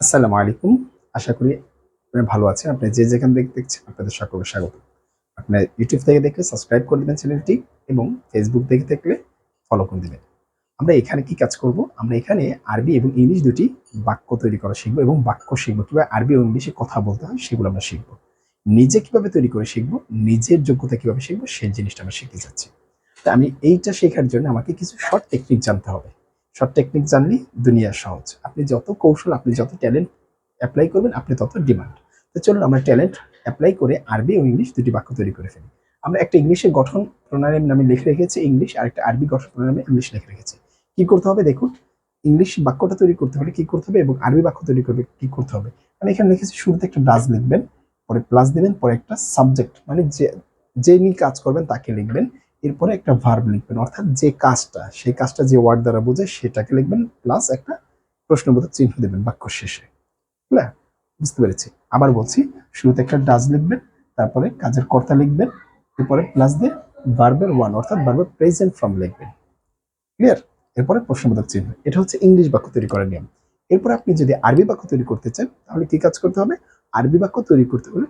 আসসালামু আলাইকুম। আশা করি আপনারা ভালো আছেন। আপনি যে যেখান থেকে দেখছেন আপনাদের সকলকে স্বাগত। আপনার YouTube থেকে দেখলে সাবস্ক্রাইব করে দিবেন চ্যানেলটি এবং Facebook থেকে দেখলে ফলো করে দিবেন। আমরা এখানে কি কাজ করব? আমরা এখানে আরবি এবং ইংলিশ দুটি বাক্য তৈরি করা শিখব এবং বাক্য শিখব। কিভাবে আরবি ও ইংলিশে কথা বলতে হয় সেগুলো আমরা শিখব। নিজে কিভাবে তৈরি করে শিখব, নিজের যোগ্যতা কিভাবে শিখব সেই জিনিসটা আমরা শিখতে যাচ্ছি। তো আমি এইটা শেখার জন্য আমাকে কিছু শর্ট টেকনিক জানতে হবে। শর্ট টেকনিক জানলেই দুনিয়া সহজ। আপনি যত কৌশল, আপনি যত ট্যালেন্ট অ্যাপ্লাই করবেন, আপনি তত ডিমান্ড। তো চলুন আমরা ট্যালেন্ট অ্যাপ্লাই করে আরবি ও ইংলিশ দুটি বাক্য তৈরি করে ফেলি। আমরা একটা ইংলিশের গঠন প্রণালী আমি লিখে রেখেছি ইংলিশ, আর একটা আরবি গঠন প্রণালী আমি ইংলিশ লিখে রেখেছি। কি করতে হবে দেখুন, ইংলিশ বাক্যটা তৈরি করতে হলে কি করতে হবে এবং আরবি বাক্য তৈরি করবে কি করতে হবে। আমি এখানে লিখেছি শুরুতে একটা ডাজ লিখবেন, পরে প্লাস দিবেন, পরে একটা সাবজেক্ট মানে যে নিয়ে কাজ করবেন তাকে লিখবেন, এরপরে একটা ভার্ব লিখবেন, অর্থাৎ যে কাজটা সেই কাজটা যে ওয়ার্ড দ্বারা বোঝায় সেটাকে লিখবেন, প্লাস একটা প্রশ্নবোধক চিহ্ন দেবেন বাক্য শেষে। বুঝলে? বুঝতে পেরেছি। আবার বলছি, শুরুতে একটা ডাজ লিখবেন, তারপরে কাজের কর্তা লিখবেন, এরপরে প্লাস দিয়ে ভার্বের ওয়ান অর্থাৎ ভার্বের প্রেজেন্ট ফর্ম লিখবেন। ক্লিয়ার? এরপরে প্রশ্নবোধক চিহ্ন। এটা হচ্ছে ইংলিশ বাক্য তৈরি করার নিয়ম। এরপর আপনি যদি আরবি বাক্য তৈরি করতে চান তাহলে কি কাজ করতে হবে? আরবি বাক্য তৈরি করতে হলে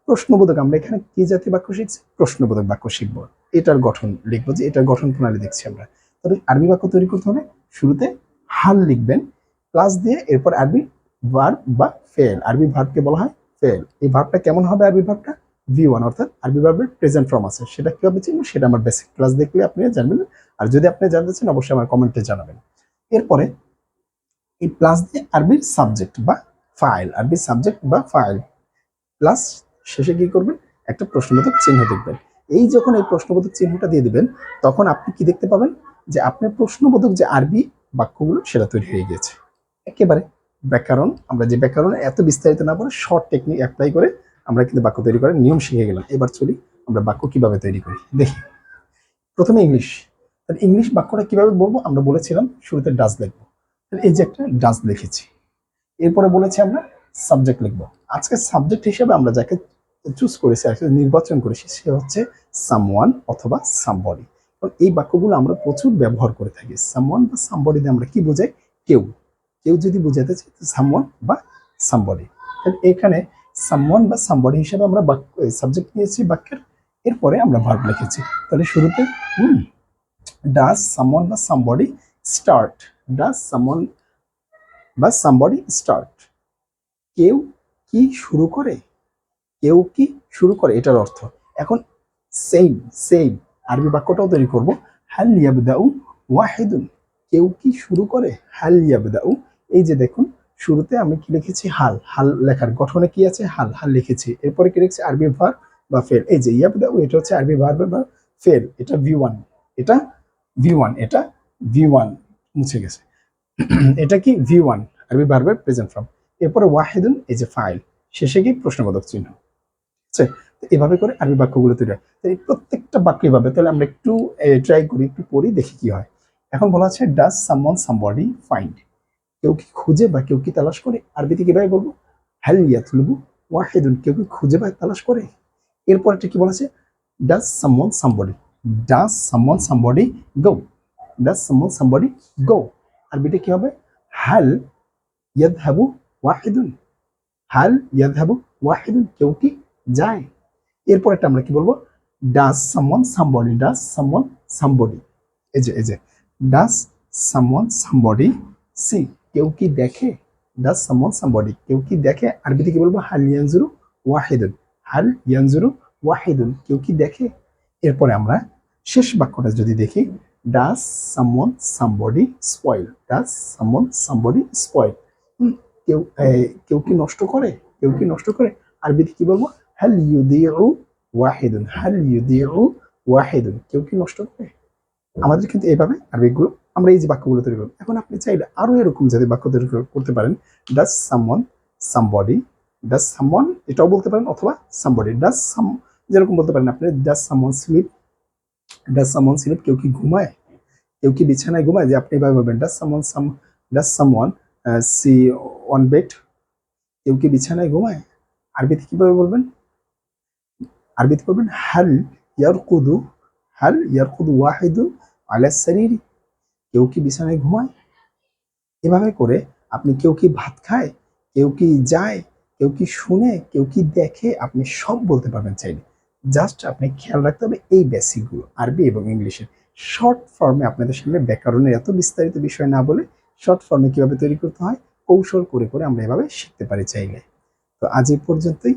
প্রশ্নবোধক, আমরা এখানে কি জাতীয় বাক্য শিখছি? প্রশ্নবোধক বাক্য শিখবো। এটার গঠন লিখবো, যে এটার গঠন প্রণালী দেখছি আমরা। তবে আরবি বাক্য তৈরি করতে হলে শুরুতে হাল লিখবেন, প্লাস দিয়ে এরপর আরবি ভার্ব বা ফেল। আরবি ভার্বকে বলা হয় ফেল। এই ভার্বটা কেমন হবে? আরবি ভার্বটা V1 অর্থাৎ আরবি ভার্বের প্রেজেন্ট ফর্ম আছে, সেটা কিভাবে চিনব সেটা আমার বেসিক ক্লাস দেখলে আপনি জানবেন। আর যদি আপনি জানতে চান অবশ্যই আমার কমেন্টে জানাবেন। এরপরে এই প্লাস দিয়ে আরবির সাবজেক্ট বা ফাইল, আরবি সাবজেক্ট বা ফাইল প্লাস শেষে কি করবেন? একটা প্রশ্নবোধক চিহ্ন দেখবেন। এই যখন এই প্রশ্নবোধক চিহ্নটা দিয়ে দিবেন তখন আপনি কি দেখতে পাবেন? যে আপনার প্রশ্নবোধক যে আরবি বাক্যগুলো সেটা তৈরি হয়ে গেছে। একেবারে ব্যাকরণ, আমরা যে ব্যাকরণে এত বিস্তারিত না পড়ে শর্ট টেকনিক অ্যাপ্লাই করে আমরা কিন্তু বাক্য তৈরি করার নিয়ম শিখে গেলাম। এবার চলি আমরা বাক্য কিভাবে তৈরি করি দেখি। প্রথমে ইংলিশ। তাহলে ইংলিশ বাক্যটা কিভাবে বলবো? আমরা বলেছিলাম শুরুতে ডাজ লিখবো। তাহলে এই যে একটা ডাজ লিখেছি, এরপরে বলেছি আমরা সাবজেক্ট লিখবো। আজকে সাবজেক্ট হিসেবে আমরা যাকে চুজ করেছি, নির্বাচন করেছি, সে হচ্ছে সামওয়ান অথবা সামবডি। এই বাক্যগুলো আমরা প্রচুর ব্যবহার করে থাকি। সামওয়ান বা সামবডি দিয়ে আমরা কি বোঝাই? কেউ। কেউ যদি বোঝাতে চাই সামওয়ান বা সামবডি। এখানে সামওয়ান বা সামবডি হিসেবে আমরা সাবজেক্ট নিয়েছি বাক্যের, এরপরে আমরা ভার্ব লিখেছি। তাহলে শুরুতে ডাজ সামওয়ান বা সামবডি স্টার্ট, ডাজ সামওয়ান বা সামবডি স্টার্ট, কেউ কি শুরু করে, কেউ কি শুরু করে, এটার অর্থ। এখন সেম সেম আরবি বাক্যটাও তৈরি করব। হাল ইয়াবদাউ ওয়াহিদুন, কেউ কি শুরু করে, হাল ইয়াবদাউ। এই যে দেখুন শুরুতে আমি কি লিখেছি? হাল। হাল লেখার গঠনে কি আছে? হাল। হাল লিখেছি, এরপরে কি লিখেছি? আরবি ভার্ব বা ফেল। এই যে ইয়াবদাউ এটা হচ্ছে আরবি ভার্ব বা ফেল, এটা V1, এটা V1, এটা V1 মুছে গেছে। এটা কি V1 আরবি ভার্বের প্রেজেন্ট ফর্ম। এরপরে ওয়াহিদুন এই যে ফাইল, শেষে কি প্রশ্নবোধক চিহ্ন। আচ্ছা, এভাবে করে আরবি বাক্যগুলো তৈরি হয়। এই প্রত্যেকটা বাক্য এভাবে। তাহলে আমরা একটু ট্রাই করি, একটু পড়ি, দেখি কি হয়। এখন বলা আছে ডাজ সামওয়ান সামবডি ফাইন্ড, কেউ কি খুঁজে বা কেউ কি তালাশ করে। আরবিতে কিভাবে বলবো? হাল ইয়াতলুবু ওয়াহিদুন, কেউ কি খুঁজে বা তালাশ করে। এরপরটা কি বলেছে? Does someone somebody, does someone somebody go, does someone somebody go. আরবিটা কি হবে? হাল ইয়াদহাবু ওয়াহিদুন, হাল ইয়াদহাবু ওয়াহিদুন, কেউ কি যায়। এরপরটা আমরা কি বলবো? Does someone somebody, does someone somebody. এই যে ডাজ সামওয়ান সামবডি সি, কেউ কি দেখে, ডাজ সামওয়ান সামবডি, কেউ কি দেখে। আরবিতে কি বলবো? হাল ইয়ানজুরু ওয়াহিদুন, হাল ইয়ানজুরু ওয়াহিদুন, কেউ কি দেখে। এরপরে আমরা শেষ বাক্যটা যদি দেখি, does someone somebody spoil, does someone somebody spoil, কেউ কেউ কি নষ্ট করে, কেউ কি নষ্ট করে। আরবিতে কি বলবো? হাল ইউদিউ ওয়াহিদুন, হাল ইউদিউ ওয়াহিদুন, কেউ কি নষ্ট করে। আমাদের কিন্তু এইভাবে আরবিগুলো আমরা এই যে বাক্যগুলো তৈরি করব। এখন আপনি চাইলে আরো এরকম জাতীয় বাক্য তৈরি করতে পারেন। Does someone somebody, does someone এটাও বলতে পারেন, অথবা সামবডি ডাজ সাম, যেরকম বলতে পারেন আপনি does someone sleep, does someone sleep, কেউ কি ঘুমায়, কেউ কি বিছানায় ঘুমায়। যে আপনি এভাবে বলবেন does someone does someone see on bed, কেউ কি বিছানায় ঘুমায়। আরবিতে কিভাবে বলবেন? আরবিতে বলবেন হাল ইয়ারকুদু, হাল ইয়ারকুদু ওয়াহিদুন আলা সারিরি, কেউ কি বিছানায় ঘুমায়। এভাবে করে আপনি কেউ কি ভাত খায়, কেউ কি যায়, কেউ কি শুনে, কেউ কি দেখে, আপনি সব বলতে পারবেন চাইলে। জাস্ট আপনি খেয়াল রাখতে হবে এই বেসিকগুলো আরবি এবং ইংলিশের। শর্ট ফর্মে আপনাদের সামনে ব্যাকরণের এত বিস্তারিত বিষয় না বলে শর্ট ফর্মে কিভাবে তৈরি করতে হয় কৌশল করে করে আমরা এভাবে শিখতে পারি চাইলে। তো আজ এই পর্যন্তই।